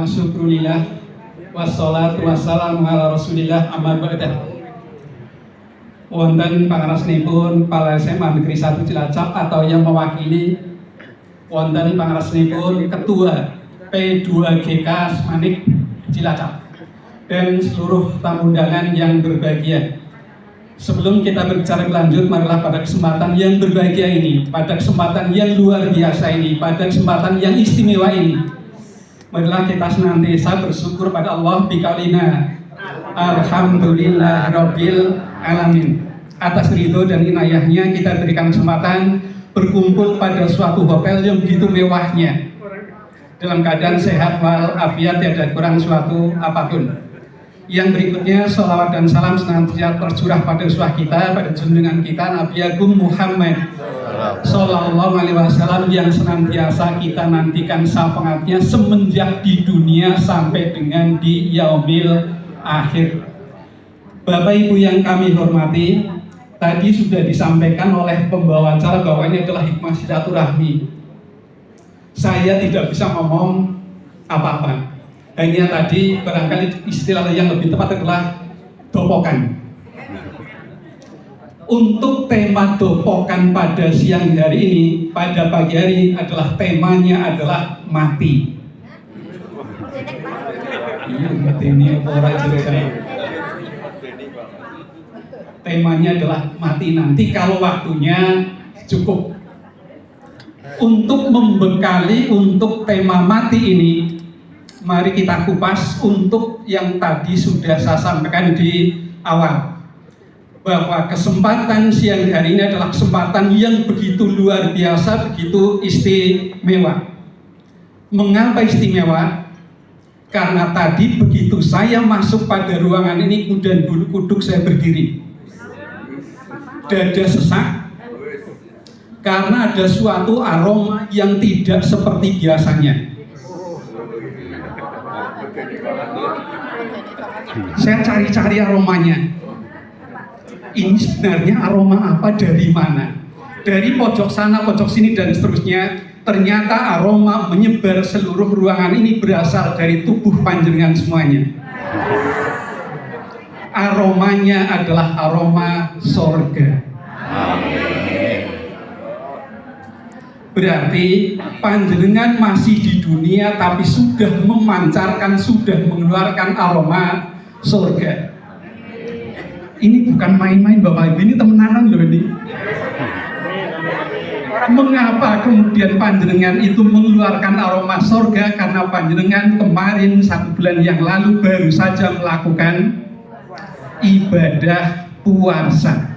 syukrulillah wassalatu wassalamu ala rasulillah amma ba'dah. Wonten pangarasnipun Kepala SMA Negeri 1 Cilacap atau yang mewakili wonten pangarasnipun Ketua P2GK Smanik Cilacap dan seluruh tamu undangan yang berbahagia. Sebelum kita berbicara lanjut, marilah pada kesempatan yang berbahagia ini, pada kesempatan yang luar biasa ini, pada kesempatan yang istimewa ini, marilah kita senantiasa bersyukur pada Allah biqaulina alhamdulillahirabbil alamin. Atas ridho dan inayahnya kita berikan kesempatan berkumpul pada suatu hotel yang begitu mewahnya dalam keadaan sehat walafiat, tidak kurang suatu apapun. Yang berikutnya, sholawat dan salam senantiasa tercurah pada uswah kita, pada junjungan kita Nabi Agung Muhammad Sallallahu Alaihi Wasallam yang senantiasa kita nantikan syafaatnya semenjak di dunia sampai dengan di yaumil akhir. Bapak Ibu yang kami hormati, tadi sudah disampaikan oleh pembawa acara bahwa ini adalah hikmah silaturahmi. Saya tidak bisa ngomong apa-apa. Hanya tadi barangkali istilah yang lebih tepat adalah dopokan. Untuk tema dopokan pada siang hari ini, pada pagi hari adalah temanya adalah mati. Iya, mati ini orang cerita. Temanya adalah mati nanti kalau waktunya cukup. Untuk membekali untuk tema mati ini, mari kita kupas untuk yang tadi sudah saya sampaikan di awal, bahwa kesempatan siang hari ini adalah kesempatan yang begitu luar biasa, begitu istimewa. Mengapa istimewa? Karena tadi begitu saya masuk pada ruangan ini, kemudian bulu kuduk saya berdiri, dada sesak, karena ada suatu aroma yang tidak seperti biasanya. Saya cari-cari aromanya. Ini sebenarnya aroma apa, dari mana? Dari pojok sana, pojok sini, dan seterusnya. Ternyata aroma menyebar seluruh ruangan ini berasal dari tubuh panjenengan semuanya. Aromanya adalah aroma sorga. Berarti panjenengan masih di dunia tapi sudah memancarkan, sudah mengeluarkan aroma surga. Ini bukan main-main Bapak Ibu, ini temenanan loh ini. Mengapa kemudian panjenengan itu mengeluarkan aroma surga? Karena panjenengan kemarin 1 bulan yang lalu baru saja melakukan ibadah puasa.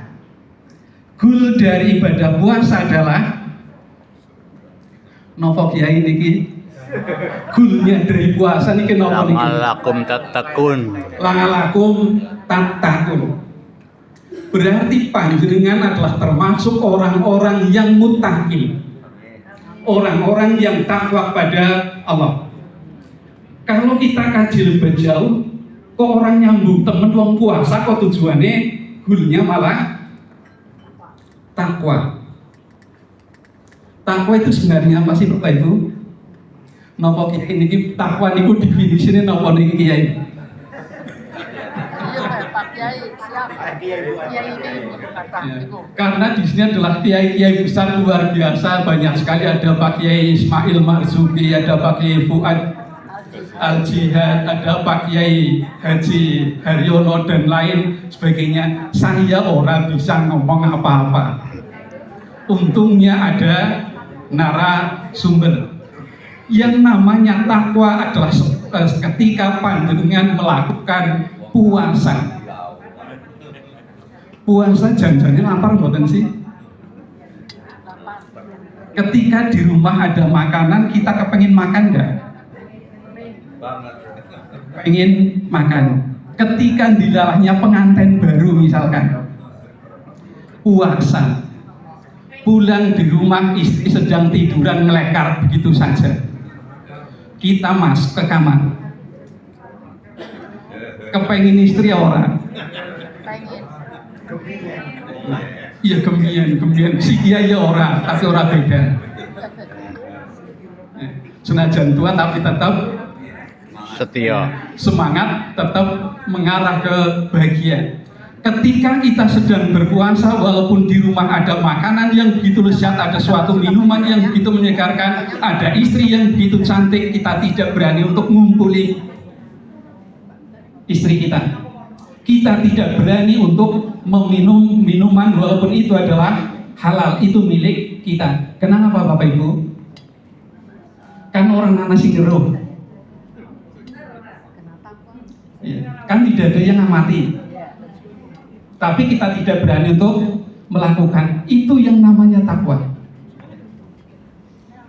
Goal dari ibadah puasa adalah nopo kiai niki gulnya dari puasa niki nopo niki? La'alakum tattaqun. La'alakum tattaqun. Berarti panjenengan adalah termasuk orang-orang yang muttaqin, orang-orang yang takwa pada Allah. Kalau kita kaji lebih jauh, kok orang nyambung temen wong puasa kok tujuannya gulnya malah takwa. Takwa itu sebenarnya apa sih Bapak Ibu? Napa kiai niki takwa niku definisine napa niki kiai? Pak Kiai, siap. Kiai ini kata itu. Karena di sini adalah kiai-kiai besar luar biasa, banyak sekali, ada Pak Kiai Ismail Marzuki, ada Pak Kiai Fuad Al-Jihad, ada Pak Kiai Haji Haryono dan lain sebagainya. Saya orang bisa ngomong apa-apa. Untungnya ada narasumber. Yang namanya takwa adalah ketika panjenengan melakukan puasa. Puasa janjinya lapar mboten sih? Ketika di rumah ada makanan, kita kepengin makan nggak? Pengen makan. Ketika dilalahnya pengantin baru misalkan puasa, pulang di rumah istri sedang tiduran ngelekar begitu saja, kita masuk ke kamar, kepengin istri orang, iya gembian, si kiai ya orang, tapi orang beda. Senajan tua tapi tetap setia. Semangat tetap mengarah ke bahagia. Ketika kita sedang berpuasa, walaupun di rumah ada makanan yang begitu lezat, ada suatu minuman yang begitu menyegarkan, ada istri yang begitu cantik, kita tidak berani untuk ngumpuli istri kita. Kita tidak berani untuk meminum minuman walaupun itu adalah halal, itu milik kita. Kenapa Bapak Ibu? Kan orang nana sing ngeruh. Ya, kan tidak ada yang ngamati. Tapi kita tidak berani untuk melakukan. Itu yang namanya takwa.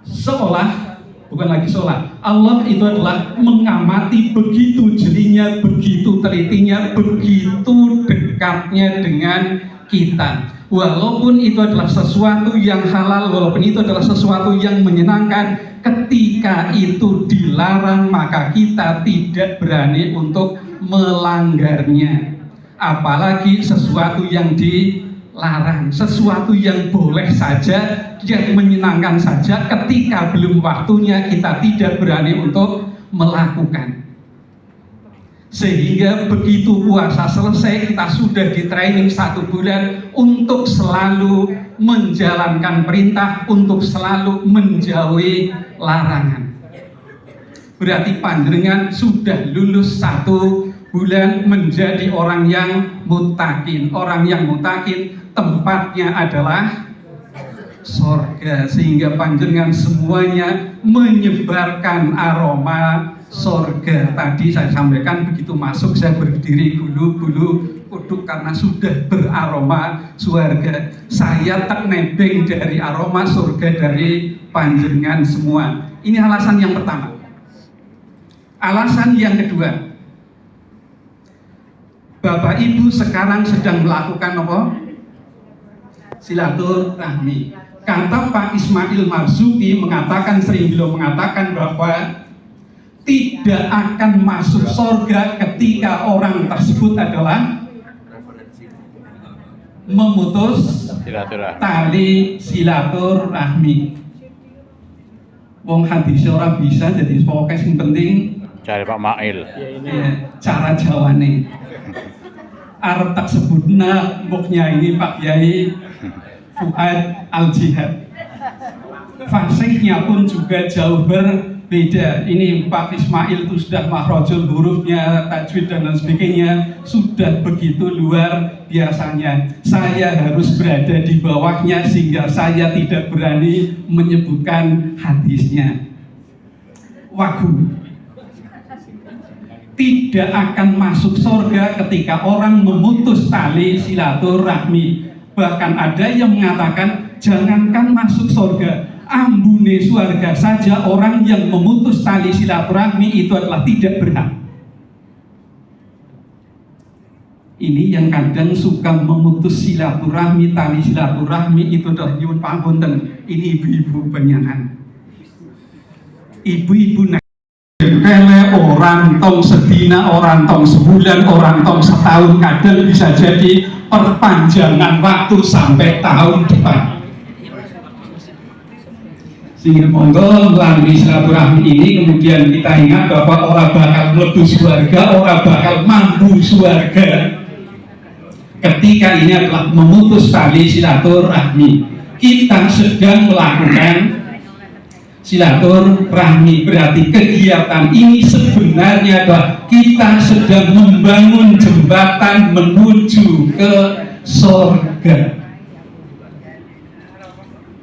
Seolah, bukan lagi seolah, Allah itu adalah mengamati begitu jelinya, begitu telitinya, begitu dekatnya dengan kita. Walaupun itu adalah sesuatu yang halal, walaupun itu adalah sesuatu yang menyenangkan, ketika itu dilarang maka kita tidak berani untuk melanggarnya. Apalagi sesuatu yang dilarang, sesuatu yang boleh saja, yang menyenangkan saja, ketika belum waktunya kita tidak berani untuk melakukan. Sehingga begitu puasa selesai, kita sudah di training 1 bulan untuk selalu menjalankan perintah, untuk selalu menjauhi larangan. Berarti panjenengan sudah lulus 1 bulan menjadi orang yang muttaqin. Orang yang muttaqin tempatnya adalah sorga, sehingga panjenengan semuanya menyebarkan aroma sorga. Tadi saya sampaikan begitu masuk saya berdiri bulu-bulu kuduk karena sudah beraroma surga. Saya tak nebeng dari aroma surga dari panjenengan semua. Ini alasan yang pertama. Alasan yang kedua, Bapak Ibu sekarang sedang melakukan apa? Silaturahmi. Kata Pak Ismail Marzuki mengatakan, sering beliau mengatakan bahwa tidak akan masuk surga ketika orang tersebut adalah memutus tali silaturahmi. Wong hadis ora bisa, jadi pokoknya yang penting cari Pak Mail. Ya, cara jawane. Arep tak sebutna mboknya ini Pak Yai Fuad Al-Jihad. Fasihnya pun juga jauh berbeda. Ini Pak Ismail itu sudah makhrajul hurufnya, tajwid dan lain sebagainya sudah begitu luar biasanya. Saya harus berada di bawahnya sehingga saya tidak berani menyebutkan hadisnya. Wagu tidak akan masuk surga ketika orang memutus tali silaturahmi. Bahkan ada yang mengatakan jangankan masuk surga, ambune surga saja orang yang memutus tali silaturahmi itu adalah tidak berhak. Ini yang kadang suka memutus silaturahmi, tali silaturahmi itu adalah nyuwun pangapunten. Ini ibu-ibu banyakan. Ibu-ibu kele orang tong sedina, orang tong sebulan, orang tong setahun, kadang bisa jadi perpanjangan waktu sampai tahun depan. Sehingga monggo melalui silaturahmi ini kemudian kita ingat bahwa orang bakal mlebu surga, orang bakal mampu surga ketika ini adalah memutus tali silaturahmi. Kita sedang melakukan silaturahmi, berarti kegiatan ini sebenarnya adalah kita sedang membangun jembatan menuju ke surga.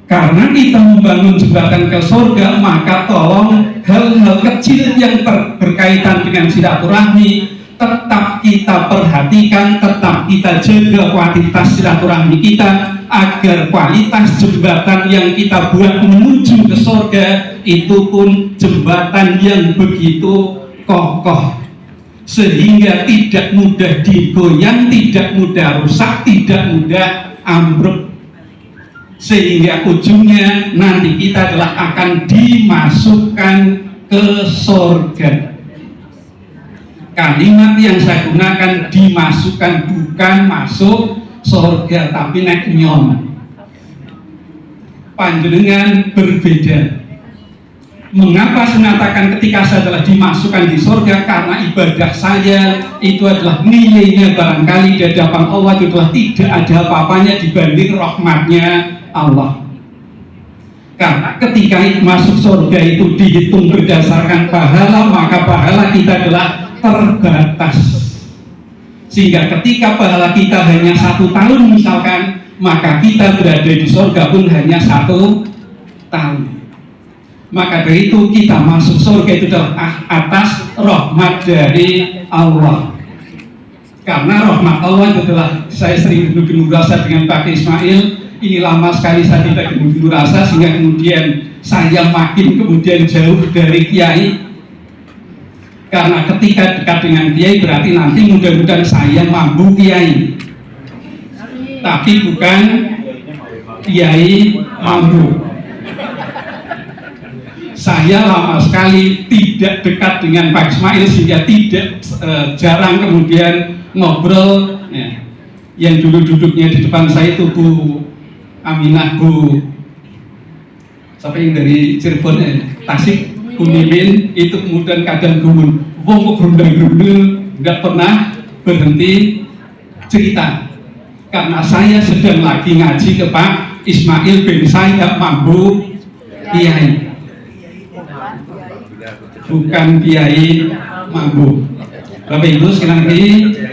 Karena kita membangun jembatan ke surga, maka tolong hal-hal kecil yang berkaitan dengan silaturahmi tetap kita perhatikan, tetap kita jaga kualitas silaturahmi kita, agar kualitas jembatan yang kita buat menuju ke surga itu pun jembatan yang begitu kokoh sehingga tidak mudah digoyang, tidak mudah rusak, tidak mudah ambruk, sehingga ujungnya nanti kita adalah akan dimasukkan ke surga. Kalimat yang saya gunakan dimasukkan, bukan masuk surga, tapi naik nyon. Panjenengan berbeda. Mengapa saya mengatakan ketika saya telah dimasukkan di surga? Karena ibadah saya itu adalah nilainya barangkali di hadapan Allah itu adalah tidak ada apa-apanya dibanding rahmatnya Allah. Karena ketika masuk surga itu dihitung berdasarkan pahala, maka pahala kita adalah terbatas. Sehingga ketika pahala kita hanya 1 tahun misalkan, maka kita berada di surga pun hanya 1 tahun. Maka dari itu kita masuk surga itu adalah atas rahmat dari Allah. Karena rahmat Allah itu adalah, saya sering genug-genug rasa dengan Pak Ismail. Ini lama sekali saya tidak genug-genug rasa, sehingga kemudian saya makin kemudian jauh dari kiai. Karena ketika dekat dengan kiai berarti nanti mudah-mudahan saya mampu kiai, tapi bukan kiai mampu. Saya lama sekali tidak dekat dengan Pak Ismail, sehingga tidak jarang kemudian ngobrol ya. Yang dulu duduknya di depan saya itu Bu Aminah, Bu siapa yang dari Cirebon ya, Tasik, Bu Mimin, itu kemudian kadang gumun, wong kok gerundel-gerundel, nggak pernah berhenti cerita. Karena saya sedang lagi ngaji ke Pak Ismail bin saya mampu kiai, bukan kiai mampu. Bapak Ibu sekali lagi,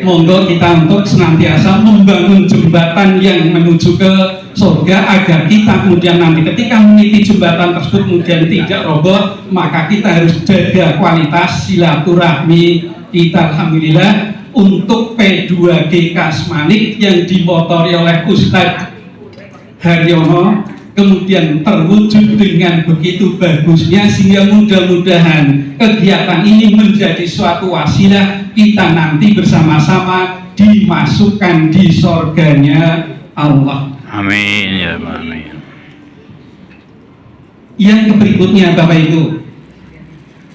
monggo kita untuk senantiasa membangun jembatan yang menuju ke surga, agar kita kemudian nanti ketika meniti jembatan tersebut kemudian tidak roboh, maka kita harus jaga kualitas silaturahmi kita. Alhamdulillah untuk P2G Kasmanik yang dimotori oleh Ustadz Haryono kemudian terwujud dengan begitu bagusnya, sehingga mudah-mudahan kegiatan ini menjadi suatu wasilah kita nanti bersama-sama dimasukkan di surganya Allah. Amin ya amin. Yang berikutnya Bapak Ibu,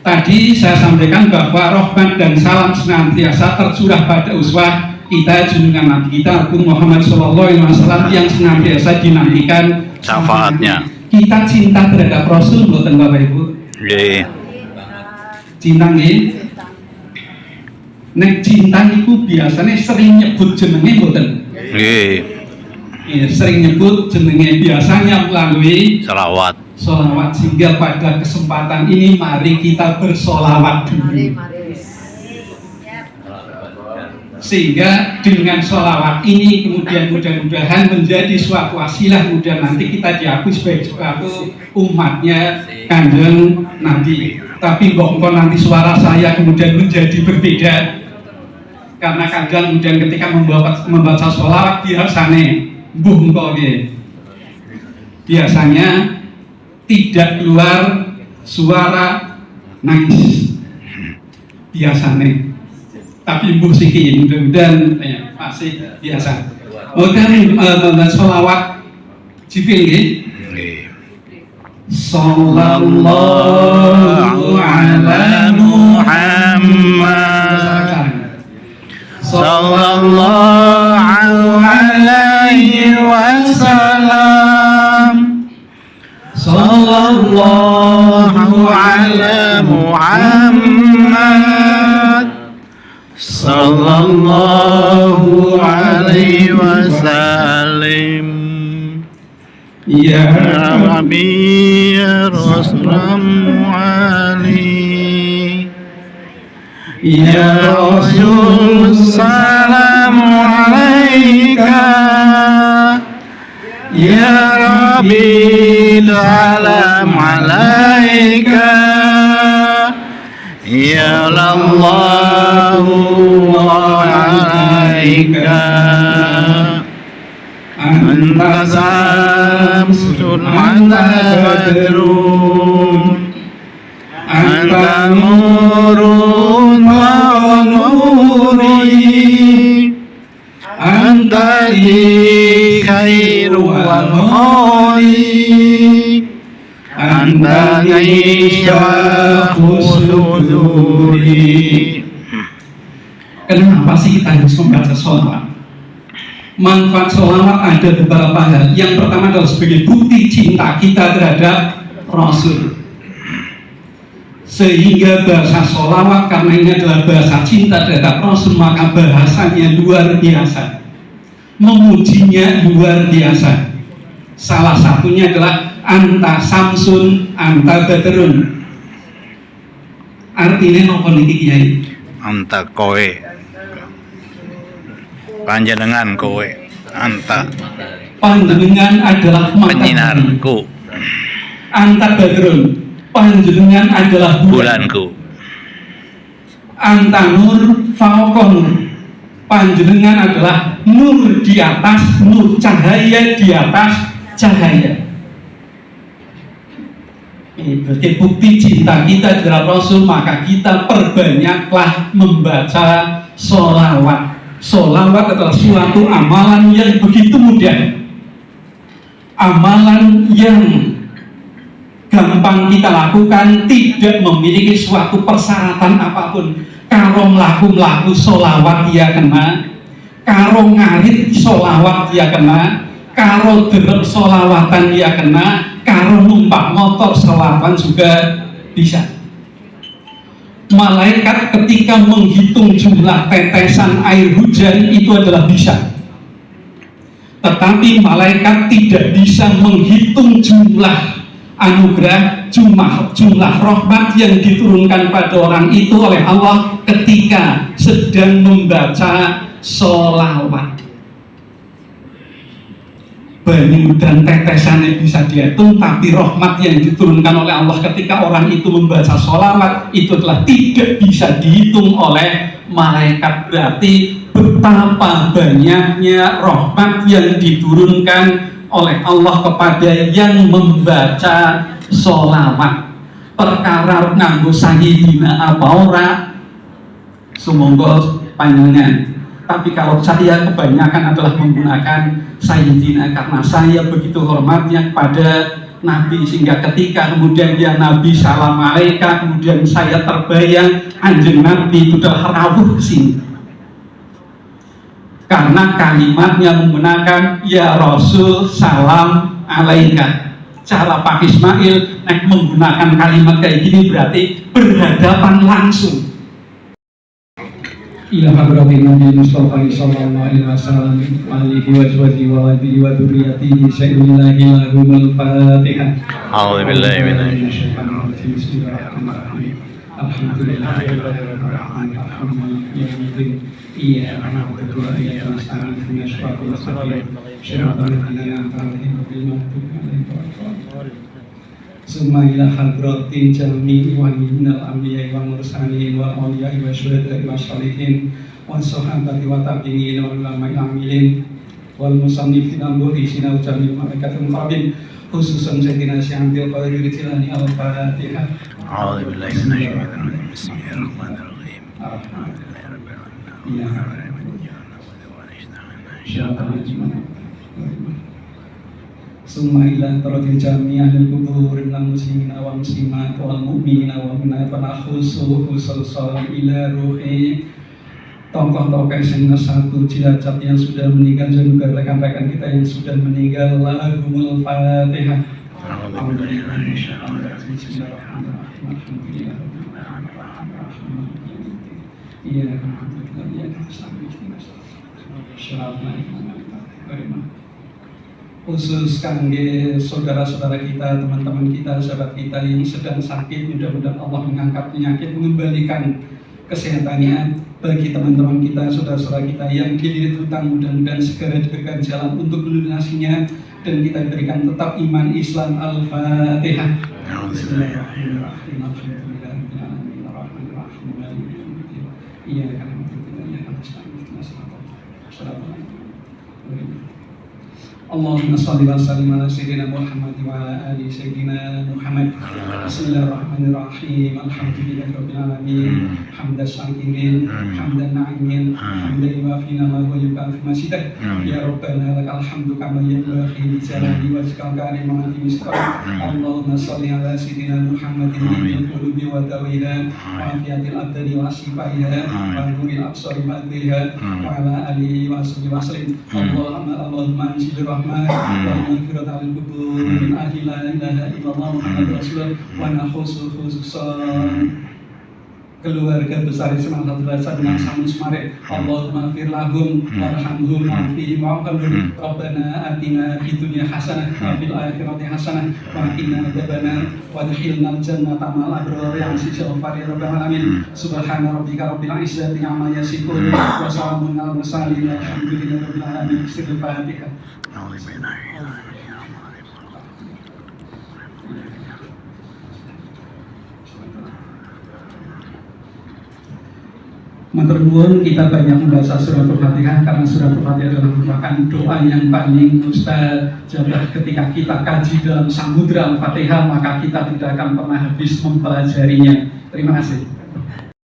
tadi saya sampaikan bahwa rahmat dan salam senantiasa tercurah pada uswah kita, junjungan Nabi kita Agung Muhammad SAW yang senantiasa dinantikan Syafaatnya. Kita cinta terhadap Rasul, bukan Bapak Ibu? Nggih. Cinta nih. Nek cinta itu biasanya sering nyebut jenenge, bukan? Nggih. Ya, sering nyebut jenenge biasanya melalui Salawat. sholawat, sehingga pada kesempatan ini mari kita bersolawat dulu. Sehingga dengan sholawat ini kemudian mudah-mudahan menjadi suatu wasilah, kemudian nanti kita diakui sebagai suatu umatnya Kanjeng Nabi. Tapi kok nanti suara saya kemudian menjadi berbeda, karena kadang kemudian ketika membaca sholawat biasanya biasanya tidak keluar suara nangis biasanya, tapi musiki mudah-mudahan masih biasa. Kemudian membaca sholawat Jibril ya. Sallallahu ala Muhammad Sallallahu alaihi wasallam. Sallallahu ala Muhammad Sallallahu alaihi wasallam. Ya Rabbi ya Rasulullah Ali Ya Rasul salamu alaika Ya Rabbi salam alaika Ya Allahu alaika Anta samsun anta badrun Anta nurun wa nuri Anta li khairu wal khali Anta nisyahu suduri. Kenapa sih kita harus membaca sholawat? Manfaat sholawat ada beberapa hal. Yang pertama adalah sebagai bukti cinta kita terhadap Rasul. Sehingga bahasa sholawat, karena ini adalah bahasa cinta terhadap Rasul, maka bahasanya luar biasa, memujinya luar biasa. Salah satunya adalah anta samsun, anta badrun. Artinya nopo niki Kiai? Anta kowe, panjenengan kowe, anta Panjenengan adalah penyinarku, anta badrun, panjenengan adalah bulanku, anta nur fauqa nur, panjenengan adalah nur di atas nur, cahaya di atas cahaya. Ini berarti bukti cinta kita terhadap Rasul, maka kita perbanyaklah membaca sholawat. Sholawat adalah suatu amalan yang begitu mudah, amalan yang gampang kita lakukan, tidak memiliki suatu persyaratan apapun. Karo mlaku sholawat dia kena, karo ngarit sholawat dia kena, karo derep sholawatan dia kena, karo numpak motor sholawatan juga bisa. Malaikat ketika menghitung jumlah tetesan air hujan itu adalah bisa, tetapi malaikat tidak bisa menghitung jumlah anugerah, jumlah rahmat yang diturunkan pada orang itu oleh Allah ketika sedang membaca sholawat. Banyu dan tetesannya bisa dihitung, tapi rahmat yang diturunkan oleh Allah ketika orang itu membaca sholawat itu telah tidak bisa dihitung oleh malaikat. Berarti betapa banyaknya rahmat yang diturunkan oleh Allah kepada yang membaca sholawat. Perkara nganggo sayyidina apa ora sumangga panjenengan. Tapi kalau saya kebanyakan adalah menggunakan sayyidina, karena saya begitu hormatnya pada Nabi, sehingga ketika kemudian dia Nabi salam alaika, kemudian saya terbayang anjing Nabi itu adalah rawuh sini, karena kalimatnya menggunakan ya Rasul salam alaika. Cara Pak Ismail menggunakan kalimat kayak gini berarti berhadapan langsung. Ila hadratin Nabi Mustafa sallallahu alaihi wasallam alihi wa sahbihi wa alihi wa dzurriyyatihi sayyidina lahumul Fatihah. A'udzu billahi minasy syaitonir rajim. Bismillahirrahmanirrahim. Alhamdulillahirabbil alamin. Iyyaka na'budu wa iyyaka nasta'in ihdinas siratal mustaqim. Shiratal ladzina an'amta 'alaihim ghairil maghdubi 'alaihim waladdallin. Summa ila hadratin jami'i waliyinal anbiya'i wal mursalin wal awliya'i wa syuhada'i wa sholihin wa sahabati wa tabi'in wal ulama'il amilin wal musannifin al-muhlisina wa jami'il malaikatil muqarrabin khususan Sayyidina Syaikhul Qadir Jilani al-Fatihah. A'udzu billahi minasy syaitonir rajim. Bismillahirrahmanirrahim. Alhamdulillahi rabbil alamin. Summa ila taradil jami'ah lil kubur minal muslimina wal muslimat wal mu'minina wal mu'minat wa nakhusuhu salsal ila ruhi tokoh-tokoh yang satu Cilacap yang sudah meninggal dan juga rekan-rekan kita yang sudah meninggal. Lahumul Fatihah. Khusus kangge saudara-saudara kita, teman-teman kita, sahabat kita yang sedang sakit, mudah-mudahan Allah mengangkat penyakit, mengembalikan kesehatannya. Bagi teman-teman kita, saudara-saudara kita yang dililit hutang, mudah-mudahan segera diberikan jalan untuk melunasinya dan kita berikan tetap iman Islam. Al-Fatihah. Allahumma shalli wa sallim ala sayyidina Muhammad wa ala ali sayyidina Muhammad. Bismillahirrahmanirrahim. Alhamdulillahi rabbil alamin. Hamdan syakirin, hamdan na'imin, hamdan yuwafina ma yukafi masidah. Ya Rabbana lakal hamdu kama yanbaghi li jalali wajhika karimati misqal. Allahumma shalli ala sayyidina Muhammadin bil qulubi wa dawiha wa afiyatil abdani wa shifaiha wa nuril absari wa adliha wa ala alihi wa sahbihi wa sallim. Allahumma anzil rahmah wa maghfiratan lil qubur min ahli la ilaha illallah Muhammadur Rasulullah wa khususan keluarga besar Ismail Abdullah dengan Samus Marik. Allahumma fir lahum warhamhum wa'afihim wa'afihim. Rabbana atina fid dunya hasanah wa fil akhirati hasanah wa qina adzabannar wadkhilnal jannata ma'al abrar ya aziz ya ghafar ya rabbal alamin. Subhana rabbika rabbil izzati amma yasifun wa salamun alal mursalin walhamdulillahi rabbil alamin. Al-Fatihah. Matur nuwun, kita banyak membaca surat Al-Fatihah karena surat Al-Fatihah adalah merupakan doa yang paling mustajabah. Ketika kita kaji dalam samudra Al-Fatihah, maka kita tidak akan pernah habis mempelajarinya. Terima kasih.